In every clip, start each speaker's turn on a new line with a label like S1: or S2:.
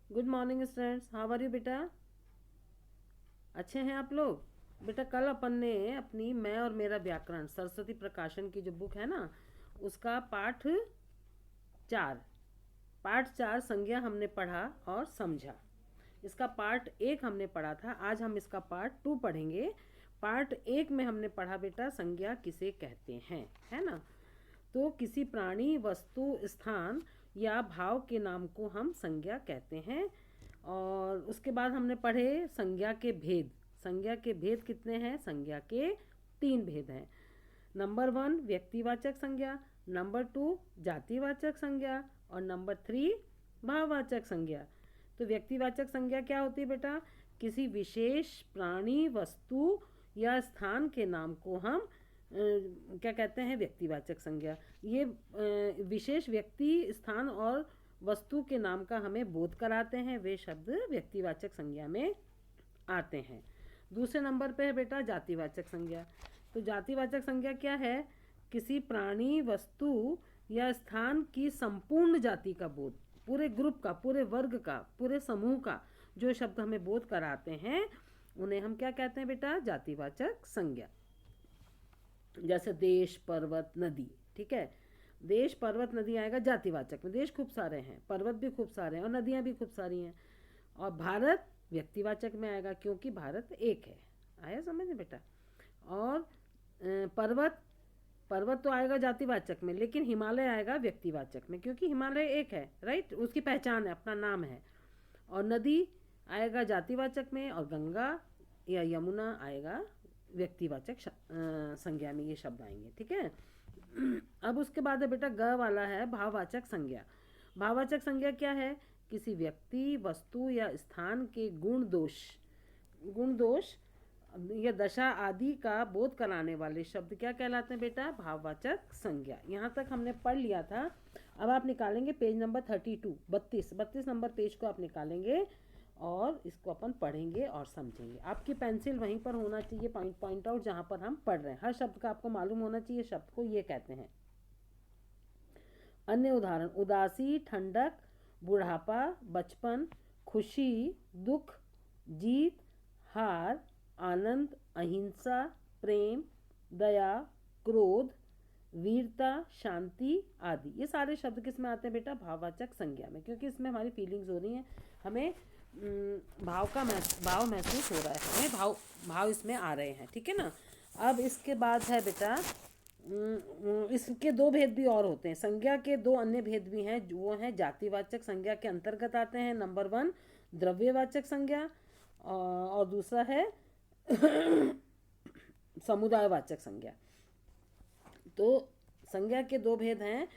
S1: Good morning students, how are you बेटा? अच्छे हैं आप लोग? बेटा कल अपन ने अपनी मैं और मेरा व्याकरण सरस्वती प्रकाशन की जो बुक है ना, उसका चार पाठ 4 संज्ञा हमने पढ़ा और समझा। इसका पार्ट 1 हमने पढ़ा था, आज हम इसका पार्ट 2 पढ़ेंगे। पार्ट 1 में हमने पढ़ा बेटा संज्ञा किसे कहते हैं, है ना। तो किसी प्राणी, वस्तु, स्थान या भाव के नाम को हम संज्ञा कहते हैं। और उसके बाद हमने पढ़े संज्ञा के भेद। संज्ञा के भेद कितने हैं? संज्ञा के 3 भेद हैं। नंबर 1 व्यक्तिवाचक संज्ञा, नंबर 2 जातिवाचक संज्ञा और नंबर 3 भाववाचक संज्ञा। तो व्यक्तिवाचक संज्ञा क्या होती है बेटा? किसी विशेष प्राणी, वस्तु या स्थान के नाम को हम क्या कहते हैं? व्यक्तिवाचक संज्ञा। ये विशेष व्यक्ति, स्थान और वस्तु के नाम का हमें बोध कराते हैं, वे शब्द व्यक्तिवाचक संज्ञा में आते हैं। दूसरे नंबर पे है बेटा जातिवाचक संज्ञा। तो जातिवाचक संज्ञा क्या है? किसी प्राणी, वस्तु या स्थान की संपूर्ण जाति का बोध, पूरे ग्रुप का, पूरे वर्ग का, पूरे समूह का जो शब्द हमें बोध कराते हैं, उन्हें हम क्या कहते हैं बेटा? जातिवाचक संज्ञा। जैसे देश, पर्वत, नदी, ठीक है। देश, पर्वत, नदी आएगा जातिवाचक में। देश खूब सारे हैं, पर्वत भी खूब सारे हैं और नदियाँ भी खूब सारी हैं। और भारत व्यक्तिवाचक में आएगा, क्योंकि भारत एक है। आया समझ में बेटा? और पर्वत, पर्वत तो आएगा जातिवाचक में, लेकिन हिमालय आएगा व्यक्तिवाचक में, क्योंकि हिमालय एक है, राइट, उसकी पहचान है, अपना नाम है। और नदी आएगा जातिवाचक में, और गंगा या यमुना आएगा व्यक्तिवाचक संज्ञा में, ये शब्द आएंगे, ठीक है। अब उसके बाद है बेटा ग वाला है भाववाचक संज्ञा। भाववाचक संज्ञा क्या है? किसी व्यक्ति, वस्तु या स्थान के गुण दोष या दशा आदि का बोध कराने वाले शब्द क्या कहलाते हैं बेटा? भाववाचक संज्ञा। यहाँ तक हमने पढ़ लिया था। अब आप निकालेंगे पेज नंबर 32 नंबर पेज को आप निकालेंगे और इसको अपन पढ़ेंगे और समझेंगे। आपकी पेंसिल वहीं पर होना चाहिए, पॉइंट आउट जहाँ पर हम पढ़ रहे हैं। हर शब्द का आपको मालूम होना चाहिए, शब्द को ये कहते हैं। अन्य उदाहरण: उदासी, ठंडक, बुढ़ापा, बचपन, खुशी, दुख, जीत, हार, आनंद, अहिंसा, प्रेम, दया, क्रोध, वीरता, शांति आदि। ये सारे शब्द किस में आते हैं बेटा? भाववाचक संज्ञा में, क्योंकि इसमें हमारी फीलिंग्स हो रही हैं, हमें भाव महसूस हो रहा है, हमें भाव इसमें आ रहे हैं, ठीक है ना। अब इसके बाद है बेटा इसके 2 भेद भी और होते हैं। संज्ञा के 2 अन्य भेद भी हैं, वो हैं जातिवाचक संज्ञा के अंतर्गत आते हैं। नंबर 1 द्रव्यवाचक संज्ञा और दूसरा है समुदायवाचक संज्ञा। तो संज्ञा के 2 भेद हैं।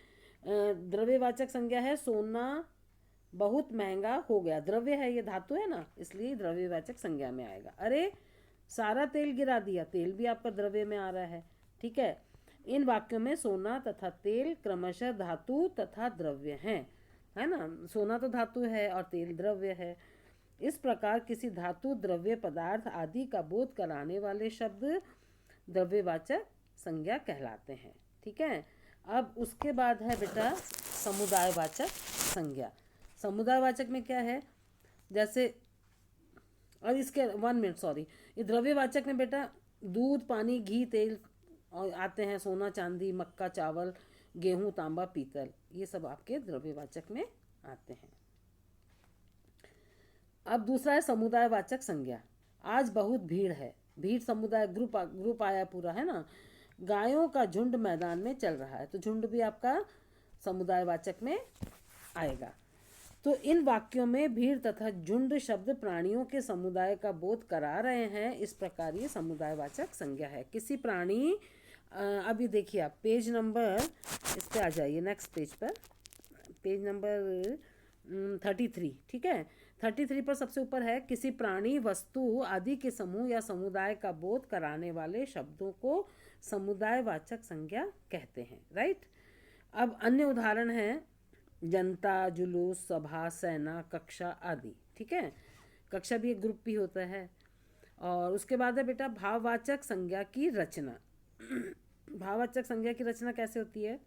S1: द्रव्यवाचक संज्ञा है सोना बहुत महंगा हो गया। द्रव्य है, ये धातु है ना, इसलिए द्रव्यवाचक संज्ञा में आएगा। अरे सारा तेल गिरा दिया, तेल भी आपका द्रव्य में आ रहा है, ठीक है। इन वाक्यों में सोना तथा तेल क्रमशः धातु तथा द्रव्य हैं, है ना। सोना तो धातु है और तेल द्रव्य है। इस प्रकार किसी धातु, द्रव्य, पदार्थ आदि का बोध कराने वाले शब्द द्रव्यवाचक संज्ञा कहलाते हैं, ठीक है। अब उसके बाद है बेटा समुदायवाचक संज्ञा। समुदायवाचक में क्या है? जैसे, और इसके 1 मिनट सॉरी, ये द्रव्यवाचक में बेटा दूध, पानी, घी, तेल और आते हैं। सोना, चांदी, मक्का, चावल, गेहूं, तांबा, पीतल, ये सब आपके द्रव्यवाचक में आते हैं। अब दूसरा है समुदायवाचक संज्ञा। आज बहुत भीड़ है। भीड़ समुदाय, ग्रुप आया पूरा, है ना। गायों का झुंड मैदान में चल रहा है, तो झुंड भी आपका समुदायवाचक में आएगा। तो इन वाक्यों में भीड़ तथा झुंड शब्द प्राणियों के समुदाय का बोध करा रहे हैं। इस प्रकार ये समुदायवाचक संज्ञा है। किसी प्राणी, अभी देखिए आप पेज नंबर, इस पे आ जाइए, नेक्स्ट पेज पर, पेज नंबर 33, ठीक है। 33 पर सबसे ऊपर है किसी प्राणी, वस्तु आदि के समूह या समुदाय का बोध कराने वाले शब्दों को समुदायवाचक संज्ञा कहते हैं, राइट। अब अन्य उदाहरण हैं जनता, जुलूस, सभा, सेना, कक्षा आदि, ठीक है। कक्षा भी एक ग्रुप भी होता है। और उसके बाद है बेटा भाववाचक संज्ञा की रचना। भाववाचक संज्ञा की रचना कैसे होती है?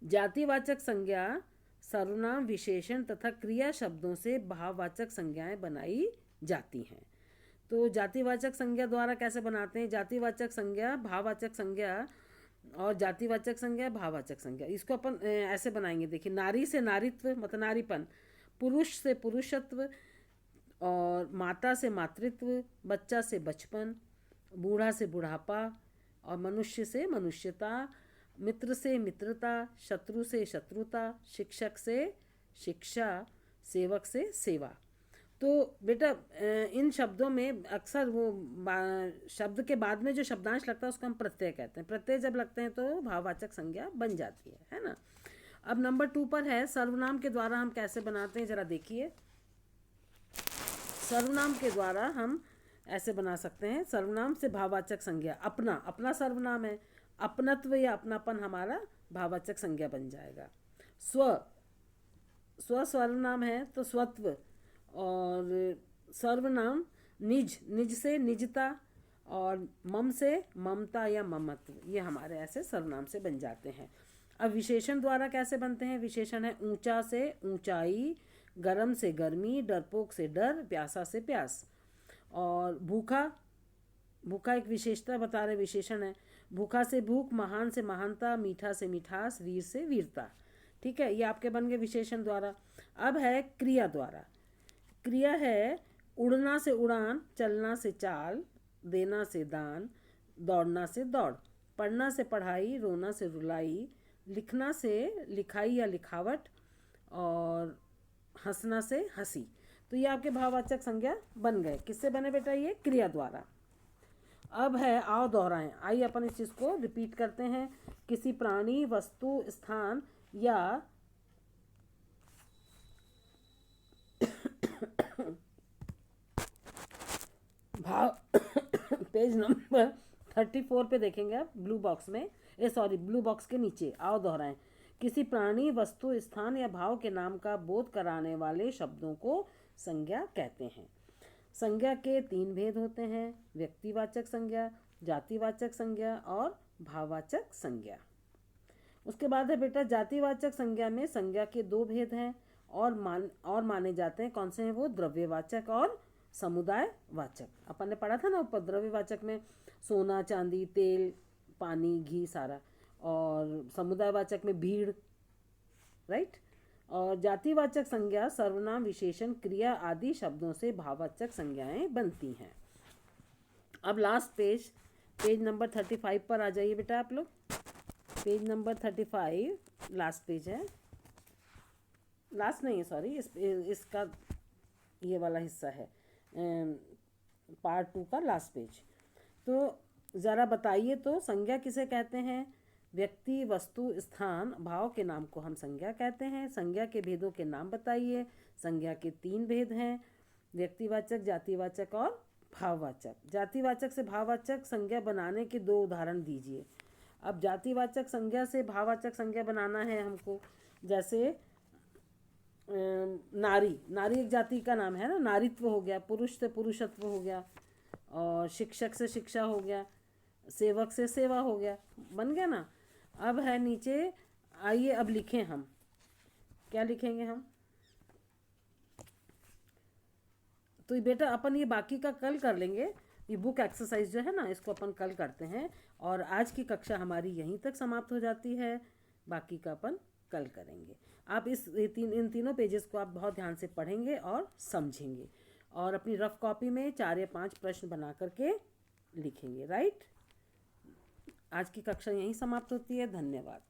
S1: जातिवाचक संज्ञा सर्वनाम, विशेषण तथा क्रिया शब्दों से भाववाचक संज्ञाएं बनाई जाती हैं। तो जातिवाचक संज्ञा द्वारा कैसे बनाते हैं? जातिवाचक संज्ञा, भाववाचक संज्ञा और जातिवाचक संज्ञा, भाववाचक संज्ञा, इसको अपन ऐसे बनाएंगे। देखिए, नारी से नारीत्व मतलब नारीपन, पुरुष से पुरुषत्व, और माता से मातृत्व, बच्चा से बचपन, बूढ़ा से बुढ़ापा, और मनुष्य से मनुष्यता, मित्र से मित्रता, शत्रु से शत्रुता, शिक्षक से शिक्षा, सेवक से सेवा। तो बेटा इन शब्दों में अक्सर वो शब्द के बाद में जो शब्दांश लगता है उसको हम प्रत्यय कहते हैं। प्रत्यय जब लगते हैं तो भाववाचक संज्ञा बन जाती है ना। अब नंबर 2 पर है सर्वनाम के द्वारा हम कैसे बनाते हैं, जरा देखिए। सर्वनाम के द्वारा हम ऐसे बना सकते हैं। सर्वनाम से भाववाचक संज्ञा, अपना, अपना सर्वनाम है, अपनत्व या अपनापन हमारा भाववाचक संज्ञा बन जाएगा। स्व, स्व सर्वनाम है तो स्वत्व, और सर्वनाम निज, निज से निजता, और मम से ममता या ममत्व, ये हमारे ऐसे सर्वनाम से बन जाते हैं। अब विशेषण द्वारा कैसे बनते हैं? विशेषण है ऊंचा से ऊंचाई, गर्म से गर्मी, डरपोक से डर, प्यासा से प्यास। और भूखा, भूखा एक विशेषता बता रहे विशेषण है। भूखा से भूख, महान से महानता, मीठा से मिठास, वीर से वीरता। ठीक है, ये आपके बन गए विशेषण द्वारा। अब है क्रिया द्वारा। क्रिया है उड़ना से उड़ान, चलना से चाल, देना से दान, दौड़ना से दौड़, पढ़ना से पढ़ाई, रोना से रुलाई, लिखना से लिखाई या लिखावट, और हंसना से हंसी। तो ये आपके भाववाचक संज्ञा बन गए। किससे बने बेटा? ये क्रिया द्वारा। अब है आओ दोहराएं। आइए अपन इस चीज़ को रिपीट करते हैं। किसी प्राणी, वस्तु, स्थान या भाव पेज नंबर 34 पे देखेंगे आप, ब्लू बॉक्स में, ब्लू बॉक्स के नीचे आओ दोहराएं। किसी प्राणी, वस्तु, स्थान या भाव के नाम का बोध कराने वाले शब्दों को संज्ञा कहते हैं। संज्ञा के 3 भेद होते हैं: व्यक्तिवाचक संज्ञा, जातिवाचक संज्ञा और भाववाचक संज्ञा। उसके बाद है बेटा जातिवाचक संज्ञा में संज्ञा के 2 भेद हैं और माने जाते हैं। कौन से हैं वो? द्रव्यवाचक और समुदायवाचक। अपन ने पढ़ा था ना ऊपर, द्रव्यवाचक में सोना, चांदी, तेल, पानी, घी सारा, और समुदायवाचक में भीड़, राइट। और जातिवाचक संज्ञा सर्वनाम, विशेषण, क्रिया आदि शब्दों से भाववाचक संज्ञाएं बनती हैं। अब लास्ट पेज, पेज नंबर 35 पर आ जाइए बेटा आप लोग। पेज नंबर 35 लास्ट पेज है, लास्ट नहीं है सॉरी, इसका ये वाला हिस्सा है, पार्ट 2 का लास्ट पेज। तो ज़रा बताइए तो संज्ञा किसे कहते हैं? व्यक्ति, वस्तु, स्थान, भाव के नाम को हम संज्ञा कहते हैं। संज्ञा के भेदों के नाम बताइए। संज्ञा के 3 भेद हैं: व्यक्तिवाचक, जातिवाचक और भाववाचक। जातिवाचक से भाववाचक संज्ञा बनाने के 2 उदाहरण दीजिए। अब जातिवाचक संज्ञा से भाववाचक संज्ञा बनाना है हमको, जैसे नारी, नारी एक जाति का नाम है ना, नारीत्व हो गया, पुरुष से पुरुषत्व हो गया, और शिक्षक से शिक्षा हो गया, सेवक से सेवा हो गया, बन गया ना। अब है नीचे, आइए अब लिखें हम, क्या लिखेंगे हम? तो बेटा अपन ये बाकी का कल कर लेंगे। ये बुक एक्सरसाइज जो है ना, इसको अपन कल करते हैं, और आज की कक्षा हमारी यहीं तक समाप्त हो जाती है। बाकी का अपन कल करेंगे। आप इन तीनों पेजेस को आप बहुत ध्यान से पढ़ेंगे और समझेंगे, और अपनी रफ कॉपी में 4 या 5 प्रश्न बना करके लिखेंगे, राइट। आज की कक्षा यहीं समाप्त होती है। धन्यवाद।